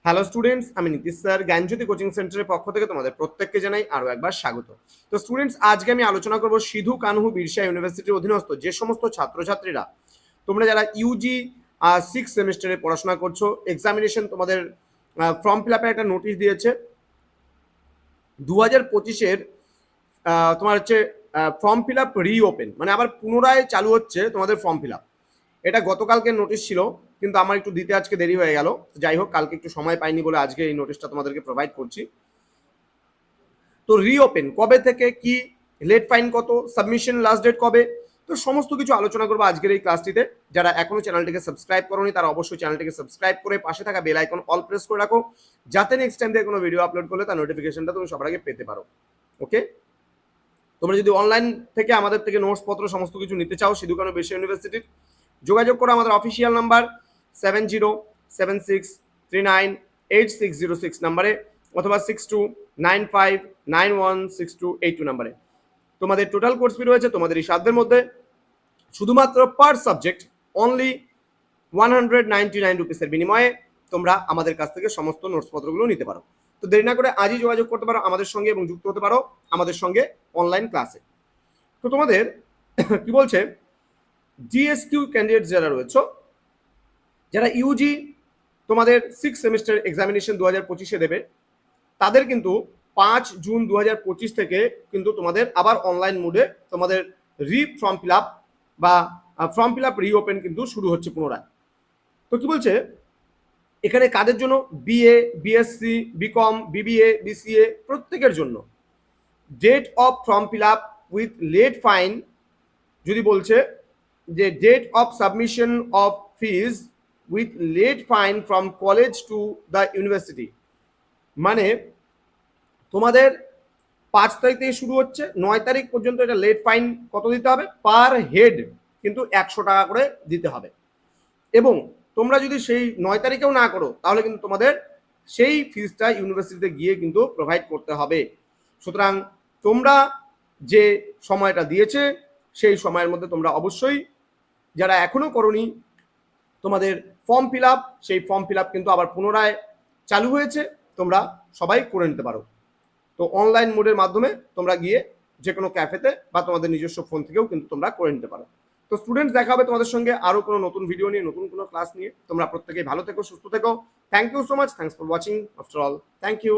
Hello students, আমি Nitish sir জ্ঞানজ্যোতি coaching সেন্টারের পক্ষ থেকে তোমাদের প্রত্যেককে জানাই আরও একবার স্বাগত। তো স্টুডেন্টস, আজকে আমি আলোচনা করব সিধু কানহু বিরসা ইউনিভার্সিটির অধীনস্থ যে সমস্ত ছাত্রছাত্রীরা তোমরা যারা ইউজি 6 সেমিস্টারে পড়াশোনা করছো, এক্সামিনেশন তোমাদের ফর্ম ফিল আপের একটা নোটিশ দিয়েছে 2025-এর। তোমার হচ্ছে ফর্ম ফিল আপ রিওপেন, মানে আবার পুনরায় চালু হচ্ছে তোমাদের ফর্ম ফিল আপ। এটা গতকালকে নোটিশ ছিল, কিন্তু আমার একটু দিতে আজকে দেরি হয়ে গেল। যাই হোক, কালকে একটু সময় পাইনি বলে আজকে এই নোটিশটা তোমাদেরকে প্রোভাইড করছি। তো রিওপেন কবে থেকে, কি লেট ফাইন কত, সাবমিশন লাস্ট ডেট কবে, তো সমস্ত কিছু আলোচনা করবো আজকের এই ক্লাসটিতে। যারা এখনো চ্যানেলটিকে সাবস্ক্রাইব করোনি তারা অবশ্যই চ্যানেলটিকে সাবস্ক্রাইব করে পাশে থাকা বেল আইকন অল প্রেস করে রাখো, যাতে নেক্সট টাইম থেকে কোনো ভিডিও আপলোড করলে তার নোটিফিকেশনটা তুমি সবার আগে পেতে পারো। ওকে, তোমরা যদি অনলাইন থেকে আমাদের থেকে নোটসপত্র সমস্ত কিছু নিতে চাও সিধু কানহু বিরসা ইউনিভার্সিটির, যোগাযোগ করো আমাদের অফিসিয়াল নাম্বার 7076398606 নাম্বারে, অথবা 6295916282 নাম্বারে। তোমাদের টোটাল কোর্স ফি রয়েছে তোমাদের এই সাধ্যের মধ্যে, শুধুমাত্র পার সাবজেক্ট অনলি 199 রুপিসের বিনিময়ে তোমরা আমাদের কাছ থেকে সমস্ত নোটসপত্রগুলো নিতে পারো। তো দেরি না করে আজই যোগাযোগ করতে পারো আমাদের সঙ্গে এবং যুক্ত হতে পারো আমাদের সঙ্গে অনলাইন ক্লাসে। তো তোমাদের কি বলছে, জিএসকিউ ক্যান্ডিডেট যারা রয়েছে, যারা ইউজি তোমাদের 6 সেমিস্টার এক্সামিনেশন 2025-এ দেবে, তাদের কিন্তু 5 জুন 2025 থেকে কিন্তু তোমাদের আবার অনলাইন মোডে তোমাদের ফর্ম ফিল আপ বা ফর্ম ফিল আপ রিওপেন কিন্তু শুরু হচ্ছে পুনরায়। তো কি বলছে এখানে, কাদের জন্য? BA, BSc, BCom, BBA, BCA, প্রত্যেকের জন্য। Date of form fill up with late fine, যদি বলছে যে date of submission of fees with late fine from college to the university, মানে তোমাদের 5 তারিখ থেকে শুরু হচ্ছে, 9 তারিখ পর্যন্ত এটা লেট ফাইন কত দিতে হবে? পার হেড কিন্তু 100 টাকা করে দিতে হবে। এবং তোমরা যদি সেই 9 তারিখেও না করো তাহলে কিন্তু তোমাদের সেই ফিজটা ইউনিভার্সিটিতে গিয়ে কিন্তু প্রোভাইড করতে হবে। সুতরাং তোমরা যে সময়টা দিয়েছে সেই সময়ের মধ্যে তোমরা অবশ্যই, যারা এখনো করোনি তোমাদের ফর্ম ফিল আপ, সেই ফর্ম ফিল আপ কিন্তু আবার পুনরায় চালু হয়েছে, তোমরা সবাই করে নিতে পারো। তো অনলাইন মোডের মাধ্যমে তোমরা গিয়ে যে কোনো ক্যাফেতে বা তোমাদের নিজস্ব ফোন থেকেও কিন্তু তোমরা করে নিতে পারো। তো স্টুডেন্টস, দেখা হবে তোমাদের সঙ্গে আরও কোনো নতুন ভিডিও নিয়ে, নতুন কোনো ক্লাস নিয়ে। তোমরা প্রত্যেকেই ভালো থেকো, সুস্থ থেকো। Thank you so much, thanks for watching after all, thank you.